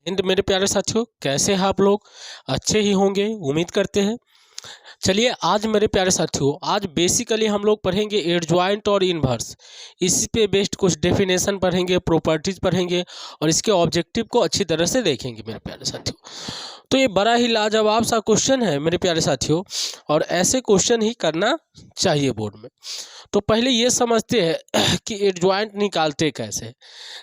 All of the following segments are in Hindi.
मेरे प्यारे साथियों, कैसे हैं आप लोग? अच्छे ही होंगे, उम्मीद करते हैं। चलिए आज मेरे प्यारे साथियों, आज बेसिकली हम लोग पढ़ेंगे एडजॉइंट और इन्वर्स। इसी पे बेस्ड कुछ डेफिनेशन पढ़ेंगे, प्रॉपर्टीज पढ़ेंगे और इसके ऑब्जेक्टिव को अच्छी तरह से देखेंगे मेरे प्यारे साथियों। तो ये बड़ा ही लाजवाब सा क्वेश्चन है मेरे प्यारे साथियों, और ऐसे क्वेश्चन ही करना चाहिए बोर्ड में। तो पहले ये समझते हैं कि एडजॉइंट निकालते कैसे।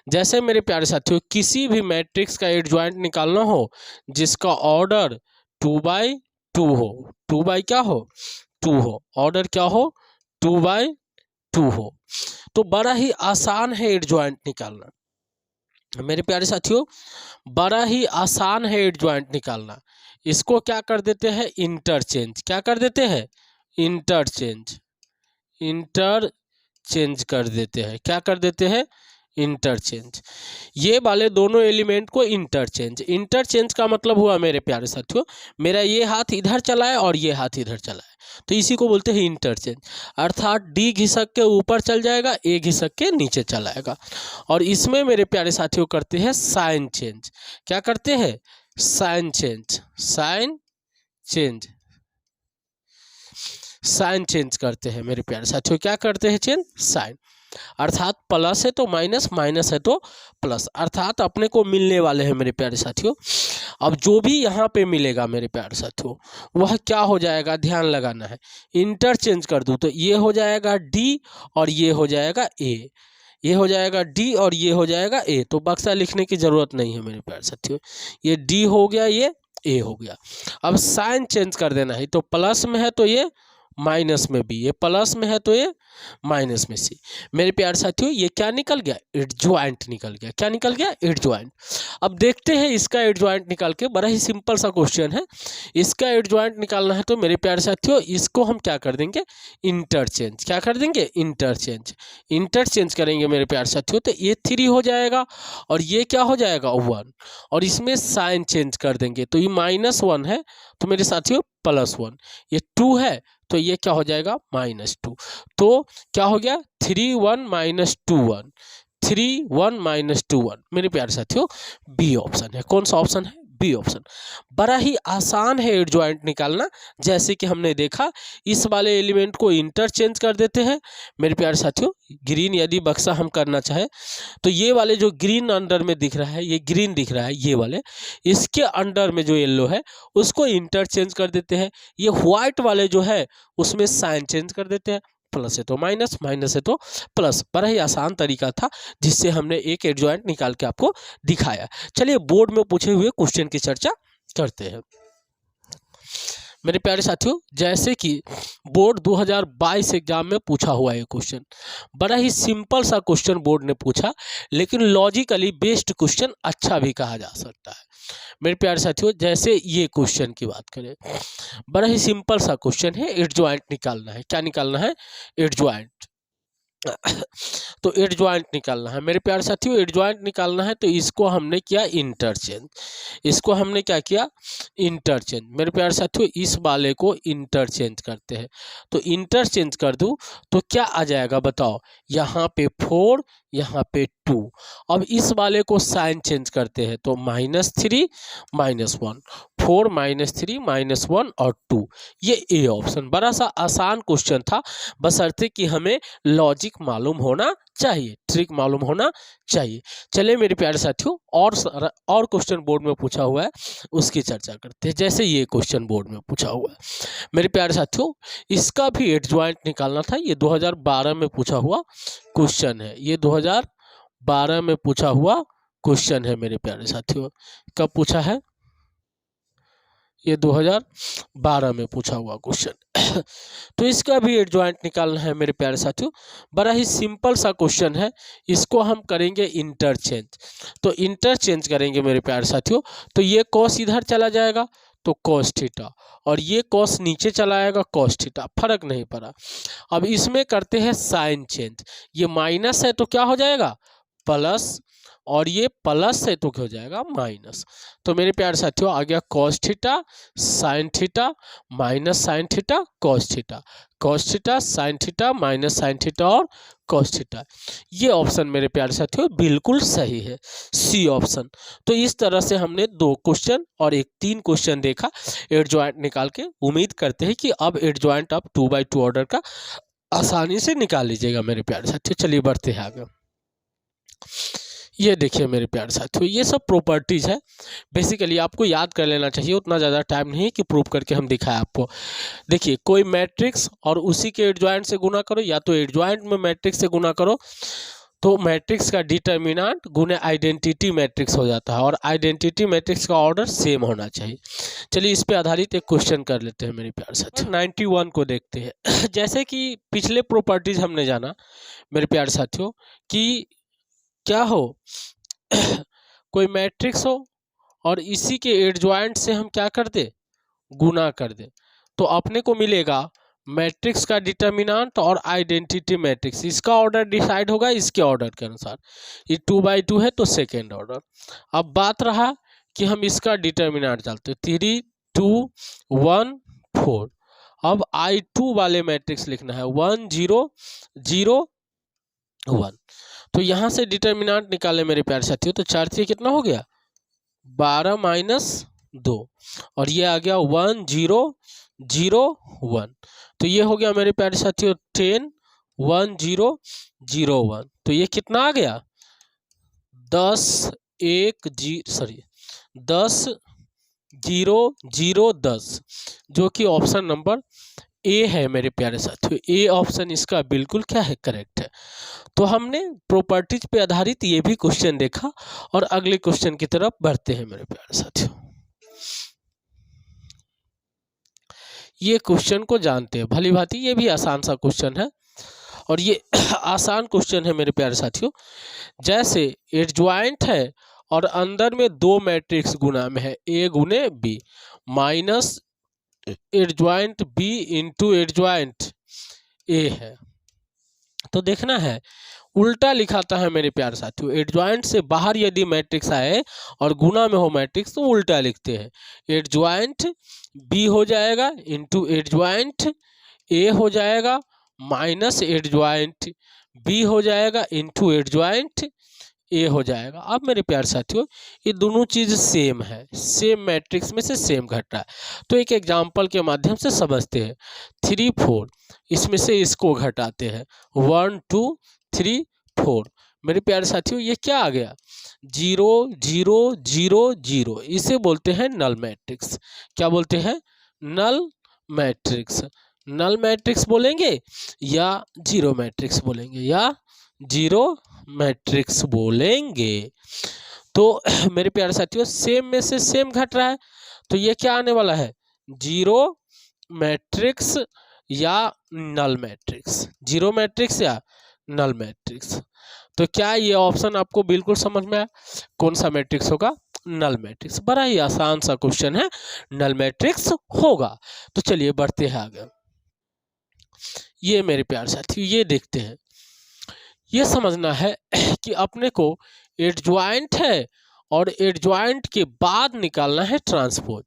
जैसे मेरे प्यारे साथियों, किसी भी मैट्रिक्स का एडजॉइंट निकालना हो जिसका ऑर्डर 2/2 हो, 2 क्या हो 2 हो, ऑर्डर क्या हो 2/2 हो, तो बड़ा ही आसान है एडजॉइंट निकालना मेरे प्यारे साथियों। बड़ा ही आसान है एडजॉइंट निकालना। इसको क्या कर देते हैं, इंटरचेंज। क्या कर देते हैं, इंटरचेंज। इंटरचेंज कर देते हैं। क्या कर देते हैं, इंटरचेंज। ये वाले दोनों एलिमेंट को इंटरचेंज। इंटरचेंज का मतलब हुआ मेरे प्यारे साथियों, मेरा ये हाथ इधर चला है और ये हाथ इधर चला है, तो इसी को बोलते हैं इंटरचेंज। अर्थात डी घिसक के ऊपर चल जाएगा, ए घिसक के नीचे चला आएगा। और इसमें मेरे प्यारे साथियों करते हैं साइन चेंज। क्या करते हैं, sign change. Sign change, sign change करते हैं मेरे प्यारे साथियों। क्या करते हैं, चेंज, साइन। अर्थात प्लस है तो माइनस, माइनस है तो प्लस, अर्थात अपने को मिलने वाले हैं मेरे प्यारे साथियों। अब जो भी यहाँ पे मिलेगा मेरे प्यारे साथियों, वह क्या हो जाएगा, ध्यान लगाना है। इंटरचेंज कर दूँ तो ये हो जाएगा डी और ये हो जाएगा ए, ये हो जाएगा डी और ये हो जाएगा ए। तो बक्सा लिखने की जरूरत नहीं है मेरे प्यारे साथियों, ये डी हो गया, ये ए हो गया। अब साइन चेंज कर देना है, तो प्लस में है तो ये माइनस में बी, ये प्लस में है तो ये माइनस में सी। मेरे प्यारे साथियों, ये क्या निकल गया, एडजॉइंट निकल गया। क्या निकल गया, एडजॉइंट। अब देखते हैं इसका एडजॉइंट निकाल के। बड़ा ही सिंपल सा क्वेश्चन है। इसका एडजॉइंट निकालना है तो मेरे प्यारे साथियों, इसको हम क्या कर देंगे, इंटरचेंज। क्या कर देंगे, इंटरचेंज। इंटरचेंज करेंगे मेरे प्यारे साथियों, तो ये 3 हो जाएगा और ये क्या हो जाएगा, 1। और इसमें साइन चेंज कर देंगे, तो ये -1 है तो मेरे साथियों +1। ये 2 है तो ये क्या हो जाएगा, -2। तो क्या हो गया, 3 1 -2 1, 3 1 -2 1। मेरे प्यारे साथियों, बी ऑप्शन है। कौन सा ऑप्शन है, बी ऑप्शन। बड़ा ही आसान है एडजॉइंट निकालना। जैसे कि हमने देखा, इस वाले एलिमेंट को इंटरचेंज कर देते हैं मेरे प्यारे साथियों। ग्रीन यदि बक्सा हम करना चाहे तो ये वाले जो ग्रीन अंडर में दिख रहा है, ये ग्रीन दिख रहा है, ये वाले, इसके अंडर में जो येलो है उसको इंटरचेंज कर देते हैं। ये व्हाइट वाले जो है उसमें साइन चेंज कर देते हैं। प्लस है तो माइनस, माइनस है तो प्लस। बड़ा ही आसान तरीका था जिससे हमने एक एडजॉइंट निकाल के आपको दिखाया। चलिए बोर्ड में पूछे हुए क्वेश्चन की चर्चा करते हैं मेरे प्यारे साथियों। जैसे कि बोर्ड 2022 एग्जाम में पूछा हुआ है क्वेश्चन, बड़ा ही सिंपल सा क्वेश्चन बोर्ड ने पूछा, लेकिन लॉजिकली बेस्ड क्वेश्चन अच्छा भी कहा जा सकता है मेरे प्यारे साथियों। जैसे ये क्वेश्चन की बात करें, बड़ा ही सिंपल सा क्वेश्चन है, एडजॉइंट निकालना है। क्या निकालना है, एडजॉइंट। तो एडजॉइंट निकालना है मेरे प्यारे साथियों, एडजॉइंट निकालना है तो इसको हमने किया इंटरचेंज। इसको हमने क्या किया, इंटरचेंज। मेरे प्यारे साथियों, इस वाले को इंटरचेंज करते हैं, तो इंटरचेंज कर दूं तो क्या आ जाएगा बताओ, यहाँ पे 4, यहाँ पे 2। अब इस वाले को साइन चेंज करते हैं तो -3 -1, 4 -3 -1 और 2, ये ए ऑप्शन। बड़ा सा आसान क्वेश्चन था, बशर्ते कि हमें लॉजिक मालूम होना चाहिए, ट्रिक मालूम होना चाहिए। चलिए मेरे प्यारे साथियों, और क्वेश्चन बोर्ड में पूछा हुआ है उसकी चर्चा करते हैं। जैसे ये क्वेश्चन बोर्ड में पूछा हुआ है मेरे प्यारे साथियों, इसका भी एडजॉइंट निकालना था। ये 2012 में पूछा हुआ क्वेश्चन है, ये 2012 में पूछा हुआ क्वेश्चन है मेरे प्यारे साथियों। कब पूछा है, ये 2012 में पूछा हुआ क्वेश्चन। तो इसका भी एडजॉइंट निकालना है मेरे प्यारे साथियों। बड़ा ही सिंपल सा क्वेश्चन है, इसको हम करेंगे इंटरचेंज। तो इंटरचेंज करेंगे मेरे प्यारे साथियों, तो ये कॉस इधर चला जाएगा तो कॉस थीटा, और ये कॉस नीचे चला आएगा कॉस थीटा, फर्क नहीं पड़ा। अब इसमें करते हैं साइन चेंज। ये माइनस है तो क्या हो जाएगा, प्लस, और ये प्लस है तो क्या हो जाएगा माइनस। तो मेरे प्यारे साथियों आ गया cos theta sine theta minus sine theta cos theta, cos theta sine theta minus sine theta और कॉस थीटा। ये ऑप्शन मेरे प्यारे साथियों बिल्कुल सही है, सी ऑप्शन। तो इस तरह से हमने 2 क्वेश्चन और 3 क्वेश्चन देखा एडजॉइंट निकाल के। उम्मीद करते हैं कि अब एडजॉइंट आप 2/2 ऑर्डर का आसानी से निकाल लीजिएगा मेरे प्यारे साथियों। चलिए बढ़ते हैं आगे। ये देखिए मेरे प्यारे साथियों, ये सब प्रॉपर्टीज है, बेसिकली आपको याद कर लेना चाहिए, उतना ज़्यादा टाइम नहीं कि प्रूव करके हम दिखाएं आपको। देखिए कोई मैट्रिक्स और उसी के एडजॉइंट से गुना करो, या तो एडजॉइंट में मैट्रिक्स से गुना करो तो मैट्रिक्स का डिटर्मिनेंट गुने आइडेंटिटी मैट्रिक्स हो जाता है, और आइडेंटिटी मैट्रिक्स का ऑर्डर सेम होना चाहिए। चलिए इस पे आधारित एक क्वेश्चन कर लेते हैं मेरे प्यारे साथियों। 91 को देखते हैं। जैसे कि पिछले प्रॉपर्टीज हमने जाना मेरे प्यारे साथियों कि क्या हो कोई मैट्रिक्स हो और इसी के एडजॉइंट से हम क्या कर दे, गुना कर दे, तो अपने को मिलेगा मैट्रिक्स का डिटर्मिनेंट और आइडेंटिटी मैट्रिक्स। इसका ऑर्डर डिसाइड होगा इसके ऑर्डर के अनुसार। ये 2/2 है तो सेकेंड ऑर्डर। अब बात रहा कि हम इसका डिटर्मिनेंट डालते 3 2 1 4। अब I2 वाले मैट्रिक्स लिखना है 1 0 0 1। तो यहाँ से डिटर्मिनेंट निकाले मेरे प्यारे साथियों, तो 4 से कितना हो गया 12 माइनस 2, और ये आ गया 1 0 0 1। तो ये हो गया मेरे प्यारे साथियों 10 1 0 0 1। तो ये कितना आ गया 10 0 0 10, जो कि ऑप्शन नंबर ए है मेरे प्यारे साथियों। ए ऑप्शन इसका बिल्कुल क्या है, करेक्ट है। तो हमने प्रॉपर्टीज पे आधारित ये भी क्वेश्चन देखा, और अगले क्वेश्चन की तरफ बढ़ते हैं मेरे प्यारे साथियों। ये क्वेश्चन को जानते हैं भली भांति, ये भी आसान सा क्वेश्चन है, और ये आसान क्वेश्चन है मेरे प्यारे साथियों। जैसे एडजॉइंट है और अंदर में 2 मैट्रिक्स गुना में है, ए गुने B minus adjoint B into adjoint A है। तो देखना है उल्टा लिखाता है मेरे प्यारे साथियों। एडजॉइंट से बाहर यदि मैट्रिक्स आए और गुना में हो मैट्रिक्स तो उल्टा लिखते हैं। एडजॉइंट बी हो जाएगा इंटू एडजॉइंट ए हो जाएगा माइनस एडजॉइंट बी हो जाएगा इंटू एडजॉइंट ए हो जाएगा। अब मेरे प्यारे साथियों ये दोनों चीज़ सेम है, सेम मैट्रिक्स में से सेम घट रहा है। तो एक एग्जांपल के माध्यम से समझते हैं। 3 4 इसमें से इसको घटाते हैं 1 2 3 4। मेरे प्यारे साथियों ये क्या आ गया 0 0 0 0। इसे बोलते हैं नल मैट्रिक्स। क्या बोलते हैं, नल मैट्रिक्स। नल मैट्रिक्स बोलेंगे या जीरो मैट्रिक्स बोलेंगे, या जीरो मैट्रिक्स बोलेंगे। तो मेरे प्यारे साथियों सेम में से सेम घट रहा है, तो ये क्या आने वाला है जीरो मैट्रिक्स या नल मैट्रिक्स, जीरो मैट्रिक्स या नल मैट्रिक्स। तो क्या ये ऑप्शन आपको बिल्कुल समझ में आया, कौन सा मैट्रिक्स होगा, नल मैट्रिक्स। बड़ा ही आसान सा क्वेश्चन है, नल मैट्रिक्स होगा। तो चलिए बढ़ते हैं आगे। ये मेरे प्यारे साथियों ये देखते हैं, ये समझना है कि अपने को एडजॉइंट है और एडजॉइंट के बाद निकालना है ट्रांसपोज।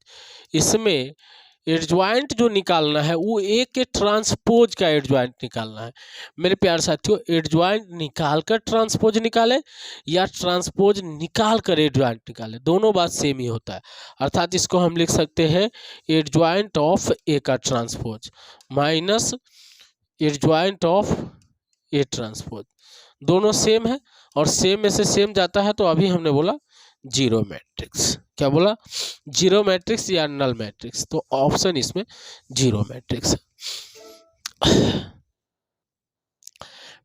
इसमें एडजॉइंट जो निकालना है वो ए के ट्रांसपोज का एडजॉइंट निकालना है। मेरे प्यारे साथियों एडजॉइंट निकाल कर ट्रांसपोज निकाले या ट्रांसपोज निकाल कर एडजॉइंट निकाले, दोनों बात सेम ही होता है। अर्थात इसको हम लिख सकते हैं एडजॉइंट ऑफ ए का transpose minus adjoint of A transpose, दोनों सेम है और सेम में से सेम जाता है। तो अभी हमने बोला जीरो मैट्रिक्स, क्या बोला जीरो मैट्रिक्स या नल मैट्रिक्स। तो ऑप्शन इसमें जीरो मैट्रिक्स है।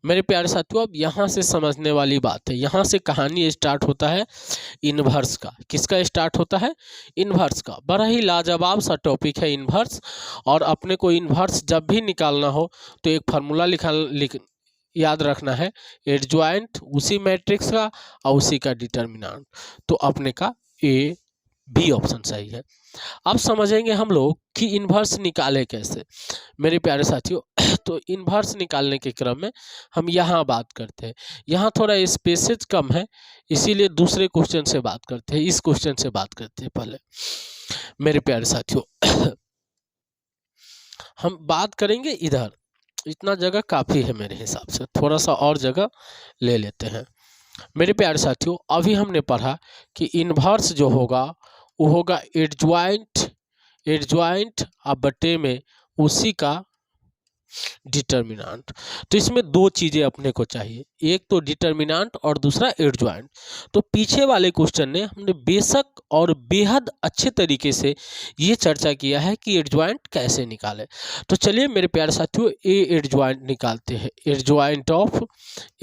मेरे प्यारे साथियों अब यहाँ से समझने वाली बात है, यहाँ से कहानी स्टार्ट होता है इन्वर्स का। किसका स्टार्ट होता है, इन्वर्स का। बड़ा ही लाजवाब सा टॉपिक है इन्वर्स, और अपने को इन्वर्स जब भी निकालना हो तो एक फार्मूला याद रखना है, एडजॉइंट उसी मैट्रिक्स का और उसी का डिटर्मिनेंट। तो अपने का ए बी ऑप्शन सही है। अब समझेंगे हम लोग कि इन्वर्स निकाले कैसे मेरे प्यारे साथियों। तो इन्वर्स निकालने के क्रम में हम यहाँ बात करते हैं, यहाँ थोड़ा स्पेसेज कम है इसीलिए दूसरे क्वेश्चन से बात करते हैं, इस क्वेश्चन से बात करते हैं पहले मेरे प्यारे साथियों। हम बात करेंगे इधर, इतना जगह काफ़ी है मेरे हिसाब से, थोड़ा सा और जगह ले लेते हैं मेरे प्यारे साथियों। अभी हमने पढ़ा कि इन्वर्स जो होगा वो होगा एडजॉइंट अब बटे में उसी का डिटर्मिनांट। तो इसमें दो चीज़ें अपने को चाहिए, एक तो डिटर्मिनांट और दूसरा एडजॉइंट। तो पीछे वाले क्वेश्चन ने हमने बेशक और बेहद अच्छे तरीके से ये चर्चा किया है कि एडजॉइंट कैसे निकाले। तो चलिए मेरे प्यारे साथियों ए एडजॉइंट निकालते हैं, एडजॉइंट ऑफ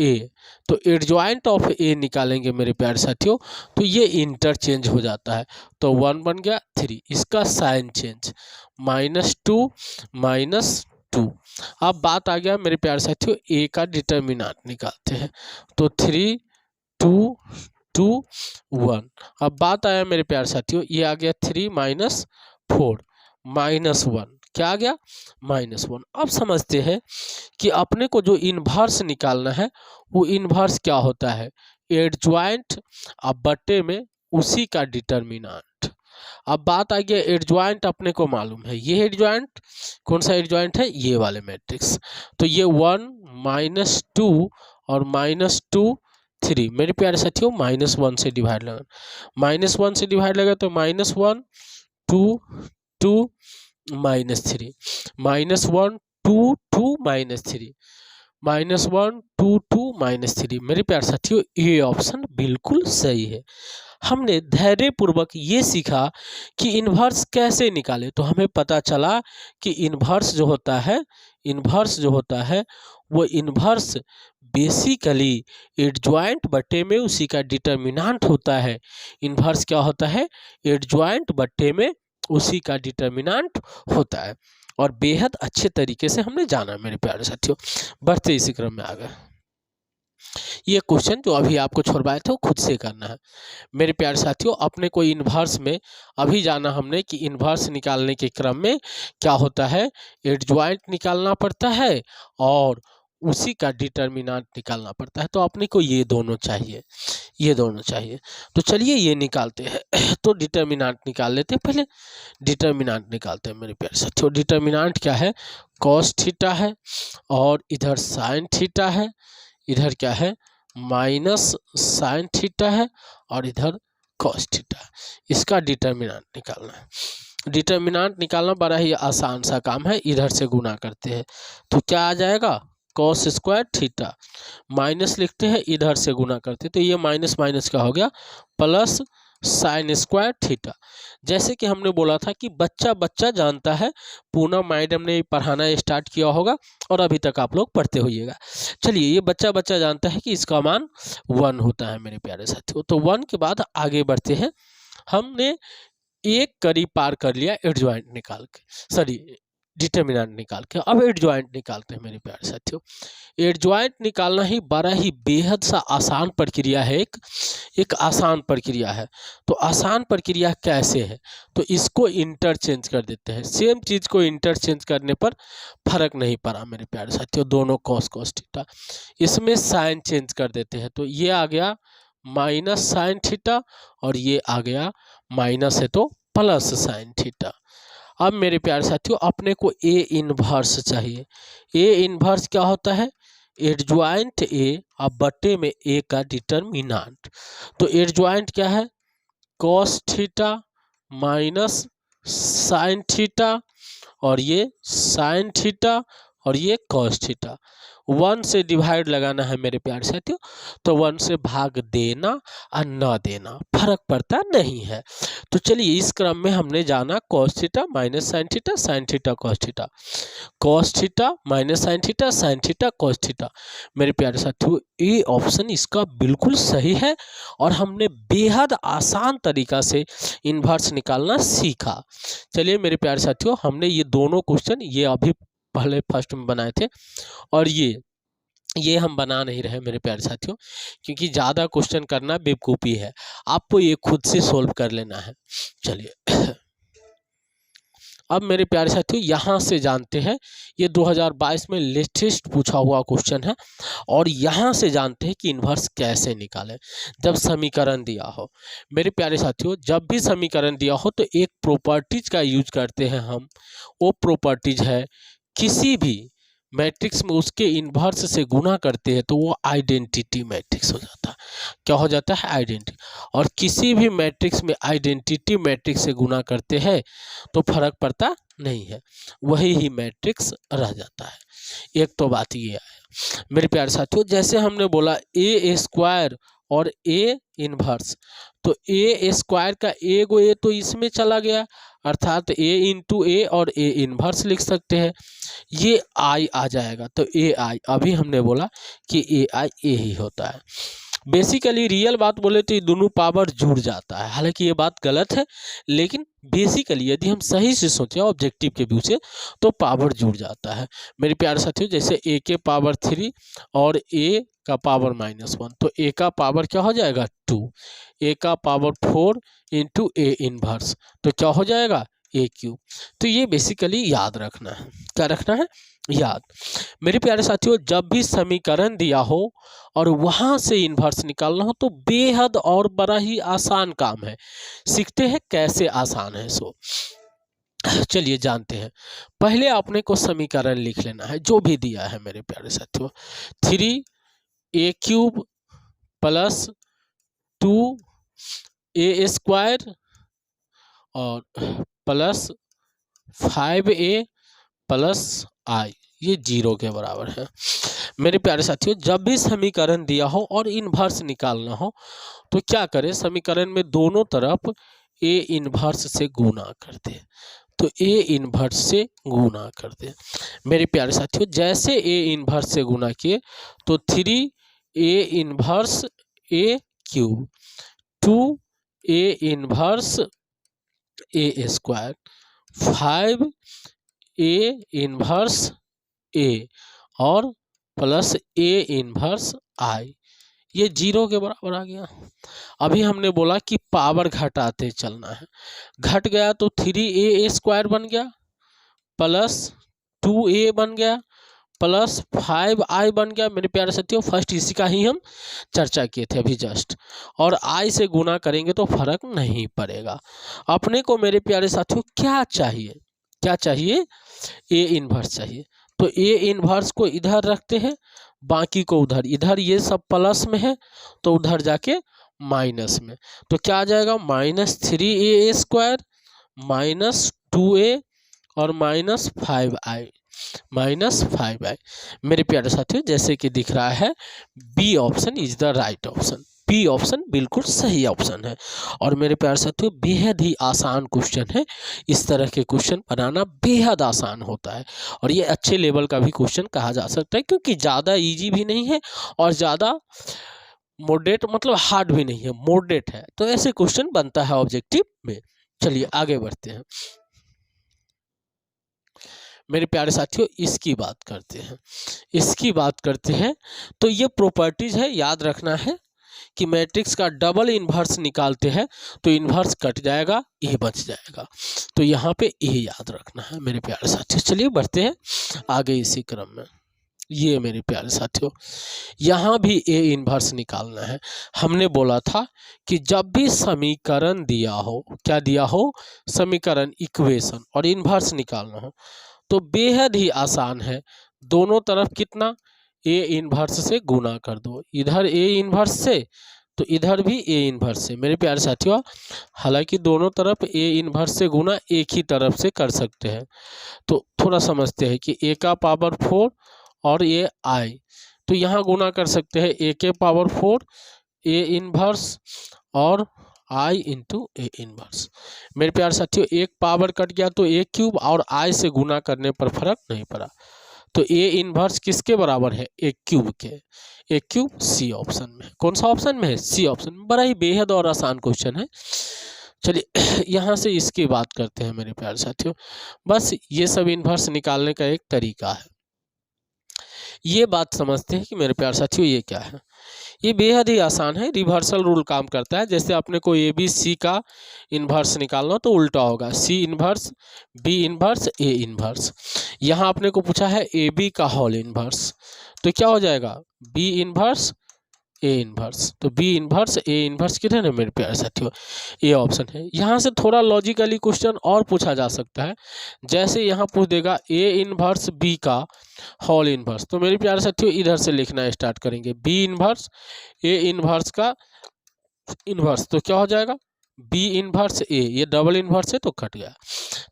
ए। तो एडजॉइंट ऑफ ए निकालेंगे मेरे प्यारे साथियों, तो ये इंटरचेंज हो जाता है। तो 1 बन गया 3, इसका साइन चेंज -2 -2। अब बात आ गया मेरे प्यारे साथियों ए का डिटर्मिनेंट निकालते हैं। तो 3 2 2 1। अब बात आया मेरे प्यारे साथियों, ये आ गया 3 -4 -1, क्या आ गया -1। अब समझते हैं कि अपने को जो इन्वर्स निकालना है वो इन्वर्स क्या होता है, एडजॉइंट अब बटे में उसी का डिटर्मिनेंट। अब बात आ गया एडजॉइंट अपने को मालूम है, ये एडजॉइंट कौन सा एडजॉइंट है, ये वाले मैट्रिक्स। तो ये 1 -2 और -2 3 मेरे प्यारे साथियों -1 से डिवाइड लगा, -1 से डिवाइड लगा तो -1 2 2 -3 -1 2 2 -3 -1 2 2 -3 मेरे प्यारे साथियों ये ऑप्शन बिल्कुल सही है। हमने धैर्यपूर्वक ये सीखा कि इन्वर्स कैसे निकाले। तो हमें पता चला कि इन्वर्स जो होता है वो इन्वर्स बेसिकली एडजॉइंट बटे में उसी का डिटर्मिनेंट होता है। इन्वर्स क्या होता है, एडजॉइंट बटे में उसी का डिटर्मिनेंट होता है। और बेहद अच्छे तरीके से हमने जाना मेरे प्यारे साथियों। बढ़ते इसी क्रम में आ गए, ये क्वेश्चन जो अभी आपको छोड़वाए थे वो खुद से करना है मेरे प्यारे साथियों। अपने को इन्वर्स में अभी जाना हमने कि इन्वर्स निकालने के क्रम में क्या होता है, एडजॉइंट निकालना पड़ता है और उसी का डिटर्मिनेंट निकालना पड़ता है। तो अपने को ये दोनों चाहिए, ये दोनों चाहिए। तो चलिए ये निकालते हैं। तो डिटर्मिनेंट निकाल लेते हैं, पहले डिटर्मिनेंट निकालते हैं मेरे प्यारे साथियों। डिटर्मिनेंट क्या है, कॉस थीटा है और इधर साइन थीटा है, इधर क्या है माइनस साइन थीटा है और इधर कॉस थीटा। इसका डिटर्मिनेंट निकालना है। डिटर्मिनेंट निकालना बड़ा ही आसान सा काम है, इधर से गुना करते हैं तो क्या आ जाएगा कॉस स्क्वायर थीटा, माइनस लिखते हैं इधर से गुना करते हैं तो ये माइनस माइनस का हो गया प्लस साइन स्क्वायर थीटा। जैसे कि हमने बोला था कि बच्चा बच्चा जानता है, पूनम मैडम ने पढ़ाना स्टार्ट किया होगा और अभी तक आप लोग पढ़ते होइएगा। चलिए ये बच्चा बच्चा जानता है कि इसका मान 1 होता है मेरे प्यारे साथियों। तो 1 के बाद आगे बढ़ते हैं, हमने एक करीब पार कर लिया एडजॉइंट निकाल के, सॉरी डिटर्मिनेंट निकाल के। अब एडजॉइंट निकालते हैं मेरे प्यारे साथियों। एडजॉइंट निकालना ही बड़ा ही बेहद सा आसान प्रक्रिया है, एक आसान प्रक्रिया है। तो आसान प्रक्रिया कैसे है, तो इसको इंटरचेंज कर देते हैं। सेम चीज़ को इंटरचेंज करने पर फर्क नहीं पड़ा मेरे प्यारे साथियों, दोनों कॉस कॉस थीटा। इसमें साइन चेंज कर देते हैं तो ये आ गया माइनस साइन थीटा और ये आ गया माइनस है तो प्लस साइन थीटा। अब मेरे प्यारे साथियों अपने को ए इन्वर्स चाहिए। ए इन्वर्स क्या होता है, एडजॉइंट ए अब बटे में ए का डिटर्मिनेंट। तो एडजॉइंट क्या है, cos theta minus sine theta और ये साइन थीटा और ये कॉस थीटा। 1 से डिवाइड लगाना है मेरे प्यारे साथियों, तो 1 से भाग देना और न देना, फर्क पड़ता नहीं है। तो चलिए इस क्रम में हमने जाना cos theta minus sine theta, sine theta cos theta, cos theta minus sine theta, sine theta cos theta. मेरे प्यारे साथियों ए ऑप्शन इसका बिल्कुल सही है और हमने बेहद आसान तरीका से इन्वर्स निकालना सीखा। चलिए मेरे प्यारे साथियों हमने ये दोनों क्वेश्चन ये अभी पहले फर्स्ट में बनाए थे और ये ये हम बना नहीं रहे मेरे प्यारे साथियों, क्योंकि ज़्यादा क्वेश्चन करना बेवकूफ़ी है, आपको ये खुद से सॉल्व कर लेना है। चलिए अब मेरे प्यारे साथियों यहाँ से जानते हैं, ये 2022 में लेटेस्ट पूछा हुआ क्वेश्चन है, और यहाँ से जानते हैं कि इन्वर्स कैसे निकालें जब समीकरण दिया हो। मेरे प्यारे साथियों, जब भी समीकरण दिया हो तो एक प्रॉपर्टीज का यूज करते हैं हम। वो प्रॉपर्टीज है, किसी भी मैट्रिक्स में उसके इन्वर्स से गुना करते हैं तो वो आइडेंटिटी मैट्रिक्स हो जाता है। क्या हो जाता है? आइडेंटिटी। और किसी भी मैट्रिक्स में आइडेंटिटी मैट्रिक्स से गुना करते हैं तो फर्क पड़ता नहीं है, वही ही मैट्रिक्स रह जाता है। एक तो बात ये है मेरे प्यारे साथियों, जैसे हमने बोला ए स्क्वायर और ए इन्वर्स, तो ए स्क्वायर का ए गो ए तो इसमें चला गया, अर्थात ए इंटू ए और ए इन्वर्स लिख सकते हैं, ये आई आ जाएगा तो ए आई। अभी हमने बोला कि ए आई ए ही होता है। बेसिकली रियल बात बोले तो ये दोनों पावर जुड़ जाता है, हालांकि ये बात गलत है, लेकिन बेसिकली यदि हम सही से सोचें ऑब्जेक्टिव के व्यू से तो पावर जुड़ जाता है मेरे प्यारे साथियों। जैसे ए के पावर 3 और ए का पावर -1, तो ए का पावर क्या हो जाएगा 2, ए का पावर 4 इंटू ए इन्वर्स, तो क्या हो जाएगा ए क्यूब। तो ये बेसिकली याद रखना है, क्या रखना है? याद। मेरे प्यारे साथियों, जब भी समीकरण दिया हो और वहां से इन्वर्स निकालना हो तो बेहद और बड़ा ही आसान काम है। सीखते हैं कैसे आसान है सो चलिए जानते हैं। पहले अपने को समीकरण लिख लेना है जो भी दिया है मेरे प्यारे साथियों, 3a cube plus 2a square और प्लस 5a प्लस आई, ये 0 के बराबर है। मेरे प्यारे साथियों, जब भी समीकरण दिया हो और इन्वर्स निकालना हो तो क्या करें, समीकरण में दोनों तरफ ए इन्वर्स से गुना कर दे, तो ए इन्वर्स से गुना कर दे। मेरे प्यारे साथियों, जैसे ए इन्वर्स से गुना किए तो 3a इन्वर्स ए क्यूब 2a इन्वर्स ए स्क्वायर 5a इन्वर्स ए और प्लस ए इन्वर्स आई, ये 0 के बराबर आ गया। अभी हमने बोला कि पावर घटाते चलना है, घट गया तो 3a स्क्वायर बन गया प्लस 2a बन गया प्लस 5i बन गया। मेरे प्यारे साथियों, फर्स्ट इसी का ही हम चर्चा किए थे अभी जस्ट, और i से गुना करेंगे तो फर्क नहीं पड़ेगा। अपने को मेरे प्यारे साथियों क्या चाहिए? क्या चाहिए? ए इन्वर्स चाहिए, तो ए इन्वर्स को इधर रखते हैं, बाकी को उधर, इधर ये सब प्लस में है तो उधर जाके माइनस में, तो क्या आ जाएगा -3a स्क्वायर -2a और -5i। मेरे प्यारे साथियों, जैसे कि दिख रहा है B option is the right option, B option बिल्कुल सही ऑप्शन है। और मेरे प्यारे साथियों, बेहद ही आसान क्वेश्चन है, इस तरह के क्वेश्चन बनाना बेहद आसान होता है और ये अच्छे लेवल का भी क्वेश्चन कहा जा सकता है, क्योंकि ज़्यादा इजी भी नहीं है और ज़्यादा मॉडरेट मतलब हार्ड भी नहीं है, मॉडरेट है, तो ऐसे क्वेश्चन बनता है ऑब्जेक्टिव में। चलिए आगे बढ़ते हैं मेरे प्यारे साथियों, इसकी बात करते हैं। तो ये प्रॉपर्टीज है, याद रखना है कि मैट्रिक्स का डबल इन्वर्स निकालते हैं तो इन्वर्स कट जाएगा, ए बच जाएगा, तो यहाँ पे ए याद रखना है मेरे प्यारे साथियों। चलिए बढ़ते हैं आगे इसी क्रम में। ये मेरे प्यारे साथियों, यहाँ भी ए इन्वर्स निकालना है। हमने बोला था कि जब भी समीकरण दिया हो, क्या दिया हो? समीकरण, इक्वेशन, और इन्वर्स निकालना हो तो बेहद ही आसान है, दोनों तरफ कितना? ए इन्वर्स से गुना कर दो, इधर ए इन्वर्स से तो इधर भी ए इन्वर्स से। मेरे प्यारे साथियों, हालांकि दोनों तरफ ए इन्वर्स से गुना एक ही तरफ से कर सकते हैं, तो थोड़ा समझते हैं कि ए का पावर 4 और ये आई, तो यहाँ गुना कर सकते हैं ए के पावर 4 ए इन्वर्स और आई इंटू ए इन्वर्स। मेरे प्यारे साथियों, एक पावर कट गया तो ए क्यूब, और आई से गुना करने पर फर्क नहीं पड़ा, तो ए इन्वर्स किसके बराबर है? ए क्यूब के। ए क्यूब सी ऑप्शन में, कौन सा ऑप्शन में है? सी ऑप्शन में। बड़ा ही बेहद और आसान क्वेश्चन है। चलिए यहाँ से इसकी बात करते हैं मेरे प्यारे साथियों, बस ये सब इन्वर्स निकालने का एक तरीका है। ये बात समझते हैं कि मेरे प्यारे साथियों ये क्या है। ये बेहद ही आसान है, रिवर्सल रूल काम करता है। जैसे अपने को ए बी सी का इन्वर्स निकालना हो तो उल्टा होगा, सी inverse B inverse A inverse. यहाँ अपने को पूछा है ए बी का होल इन्वर्स, तो क्या हो जाएगा बी इन्वर्स ए इन्वर्स। तो बी इन्वर्स ए इन्वर्स किधर है मेरे प्यारे साथियों, ए ऑप्शन है। यहाँ से थोड़ा लॉजिकली क्वेश्चन और पूछा जा सकता है, जैसे यहाँ पूछ देगा ए इन्वर्स बी का होल इन्वर्स, तो मेरे प्यारे साथियों इधर से लिखना स्टार्ट करेंगे, बी इन्वर्स ए इन्वर्स का इन्वर्स, तो क्या हो जाएगा बी इन्वर्स ए, ये डबल इन्वर्स है तो कट गया,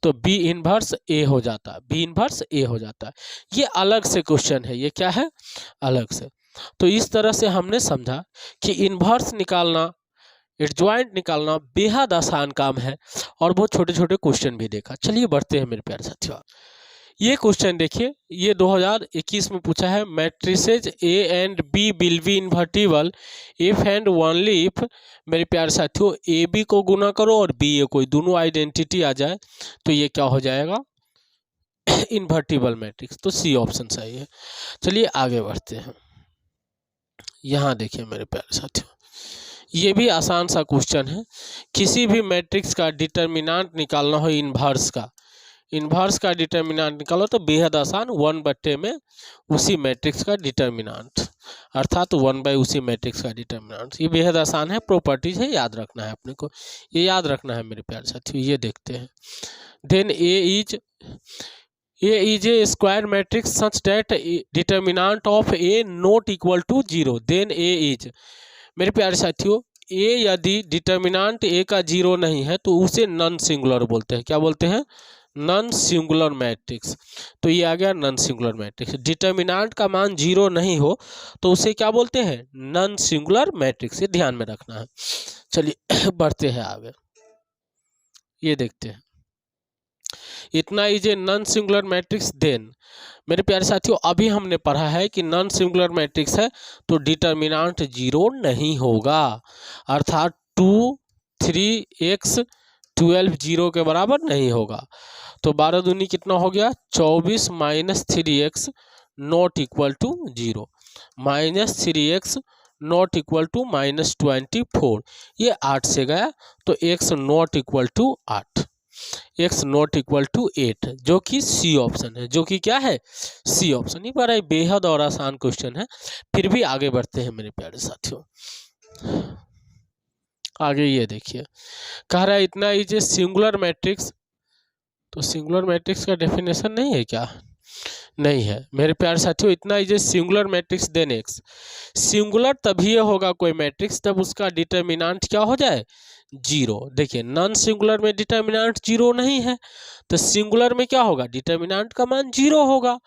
तो बी इन्वर्स ए हो जाता है, बी इन्वर्स ए हो जाता है। ये अलग से क्वेश्चन है, ये क्या है अलग से। तो इस तरह से हमने समझा कि इन्वर्स निकालना, एडजॉइंट निकालना बेहद आसान काम है, और बहुत छोटे छोटे क्वेश्चन भी देखा। चलिए बढ़ते हैं मेरे प्यारे साथियों। ये क्वेश्चन देखिए, ये 2021 में पूछा है, matrices A and B will be invertible if and only if. मेरे प्यारे साथियों ए बी को गुना करो और बी ए कोई दोनों आइडेंटिटी आ जाए तो ये क्या हो जाएगा इन्वर्टिबल मैट्रिक्स। तो सी ऑप्शन सही है। चलिए आगे बढ़ते हैं। यहाँ देखिए मेरे प्यारे साथियों, ये भी आसान सा क्वेश्चन है। किसी भी मैट्रिक्स का डिटर्मिनेंट निकालना हो इन्वर्स का, इन्वर्स का डिटर्मिनेंट निकालो तो बेहद आसान, 1/में उसी मैट्रिक्स का डिटर्मिनेंट, अर्थात 1/, उसी मैट्रिक्स का डिटर्मिनेंट। ये बेहद आसान है, प्रॉपर्टीज है, याद रखना है अपने को, ये याद रखना है मेरे प्यारे साथियों। ये देखते हैं, then A is a square matrix such that determinant of A not equal to 0, then A is. मेरे प्यारे साथियों ए यदि डिटर्मिनेंट ए का 0 नहीं है तो उसे नॉन सिंगुलर बोलते हैं। क्या बोलते हैं? Non singular matrix. तो ये आ गया नॉन सिंगुलर मैट्रिक्स। डिटर्मिनेंट का मान 0 नहीं हो तो उसे क्या बोलते हैं? Non singular matrix. ये ध्यान में रखना है। चलिए बढ़ते हैं आगे, ये देखते हैं, इतना is a non singular matrix then. मेरे प्यारे साथियों अभी हमने पढ़ा है कि नॉन सिंगुलर मैट्रिक्स है तो डिटर्मिनेंट 0 नहीं होगा, अर्थात 2 3x 12 0 के बराबर नहीं होगा। तो 12 दूनी कितना हो गया? 24 - 3x not equal to 0, -3x not equal to -24, ये 8 से गया तो x not equal to 8, x not equal to 8, जो कि सी ऑप्शन है। जो कि क्या है? C option. ये बड़ा बेहद और आसान क्वेश्चन है, फिर भी आगे बढ़ते हैं मेरे प्यारे साथियों। आगे ये देखिए, कह रहा है इतना इज ए सिंगुलर मैट्रिक्स। तो सिंगुलर मैट्रिक्स का डेफिनेशन नहीं है क्या? नहीं है मेरे प्यारे साथियों। इतना is a singular matrix then X. Singular तभी होगा कोई मैट्रिक्स जब उसका डिटर्मिनेंट क्या हो जाए? 0। देखिए नॉन सिंगुलर में डिटर्मिनेंट 0 नहीं है, तो सिंगुलर में क्या होगा? डिटर्मिनेंट का मान 0 होगा।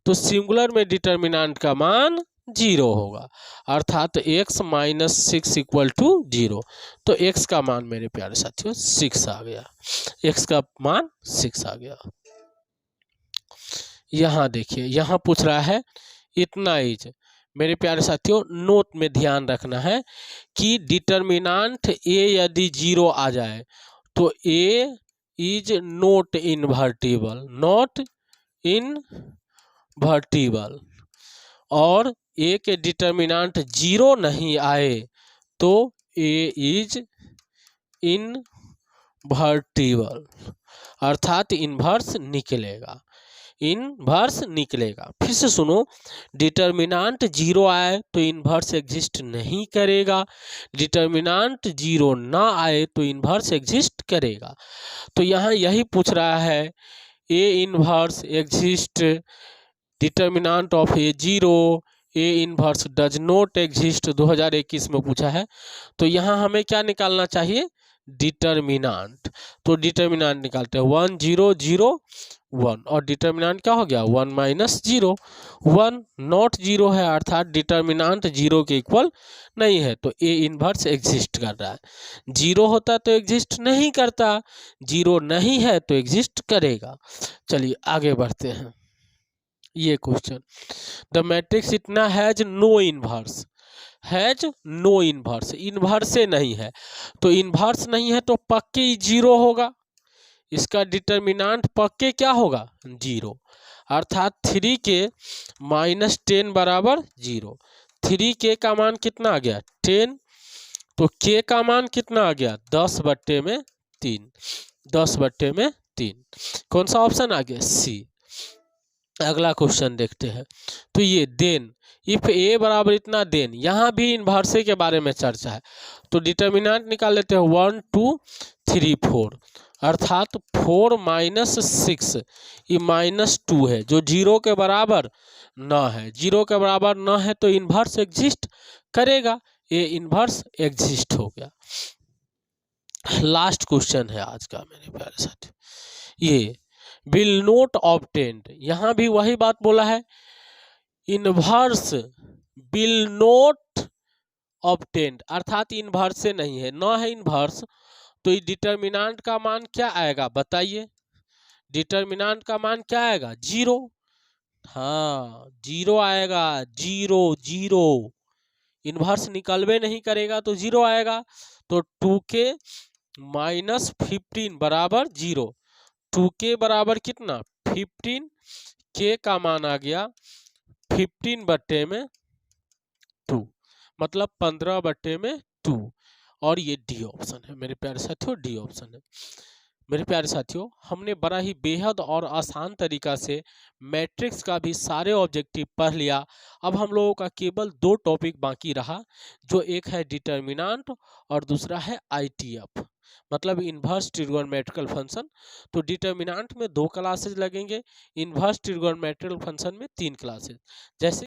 तो सिंगुलर में डिटर्मिनेंट का मान 0 होगा, अर्थात x - 6 इक्वल टू 0। तो x का मान मेरे प्यारे साथियों 6 आ गया, x का मान 6 आ गया। यहाँ देखिए, यहाँ पूछ रहा है इतना इज। मेरे प्यारे साथियों नोट में ध्यान रखना है कि डिटर्मिनेंट a यदि 0 आ जाए तो a is not invertible, not invertible, और a के डिटर्मिनेंट 0 नहीं आए तो a इज इनवर्टिबल, अर्थात इन्वर्स निकलेगा, इन्वर्स निकलेगा। फिर से सुनो, डिटर्मिनेंट 0 आए तो इन्वर्स एग्जिस्ट नहीं करेगा, डिटर्मिनेंट 0 ना आए तो इन्वर्स एग्जिस्ट करेगा। तो यहाँ यही पूछ रहा है, A inverse exist, determinant of A 0, A inverse does not exist, 2021 में पूछा है। तो यहाँ हमें क्या निकालना चाहिए? डिटर्मिनेंट। तो डिटर्मिनेंट निकालते हैं 1 0 0 1, और डिटर्मिनेंट क्या हो गया? 1 - 0, 1 नॉट 0 है, अर्थात डिटर्मिनेंट 0 के इक्वल नहीं है, तो ए इन्वर्स एग्जिस्ट कर रहा है। 0 होता तो एग्जिस्ट नहीं करता, 0 नहीं है तो एग्जिस्ट करेगा। चलिए आगे बढ़ते हैं। ये क्वेश्चन, द मैट्रिक्स इतना has no inverse, has no inverse, inverse से नहीं है, तो इन्वर्स नहीं है तो पक्के 0 होगा, इसका डिटर्मिनेंट पक्के क्या होगा? 0, अर्थात 3k माइनस 10 बराबर 0। 3k का मान कितना आ गया 10, तो k का मान कितना आ गया 10/3, 10/3। कौन सा ऑप्शन आ गया सी। अगला क्वेश्चन देखते हैं। तो ये देन इफ ए बराबर इतना देन, यहाँ भी इन्वर्से के बारे में चर्चा है, तो डिटर्मिनेंट निकाल लेते हैं 1 2 3 4, अर्थात 4 - 6 ये -2 है जो 0 के बराबर न है। 0 के बराबर न है तो इन्वर्स एग्जिस्ट करेगा, ये इन्वर्स एग्जिस्ट हो गया। लास्ट क्वेश्चन है आज का मेरे प्यारे साथी, ये विल नोट ऑब्टेन्ड, यहाँ भी वही बात बोला है, इन्वर्स विल नोट ऑब्टेन्ड, अर्थात इन्वर्स से नहीं है, न है इन्वर्स, तो ये डिटर्मिनेंट का मान क्या आएगा बताइए। डिटर्मिनेंट का मान क्या आएगा 0, हाँ 0 आएगा, 0 0, इन्वर्स निकलवे नहीं करेगा तो 0 आएगा। तो 2k माइनस 15 बराबर 0, 2k बराबर कितना 15, k का मान आ गया 15/2, मतलब 15/2, और ये डी ऑप्शन है मेरे प्यारे साथियों, डी ऑप्शन है। मेरे प्यारे साथियों, हमने बड़ा ही बेहद और आसान तरीका से मैट्रिक्स का भी सारे ऑब्जेक्टिव पढ़ लिया। अब हम लोगों का केवल 2 टॉपिक बाकी रहा, जो एक है डिटर्मिनेंट और दूसरा है आईटीएफ, मतलब इन्वर्स ट्रिगोनोमेट्रिकल फंक्शन। तो डिटर्मिनेंट में 2 क्लासेज लगेंगे, इन्वर्स ट्रिगोनोमेट्रिकल फंक्शन में 3 क्लासेज। जैसे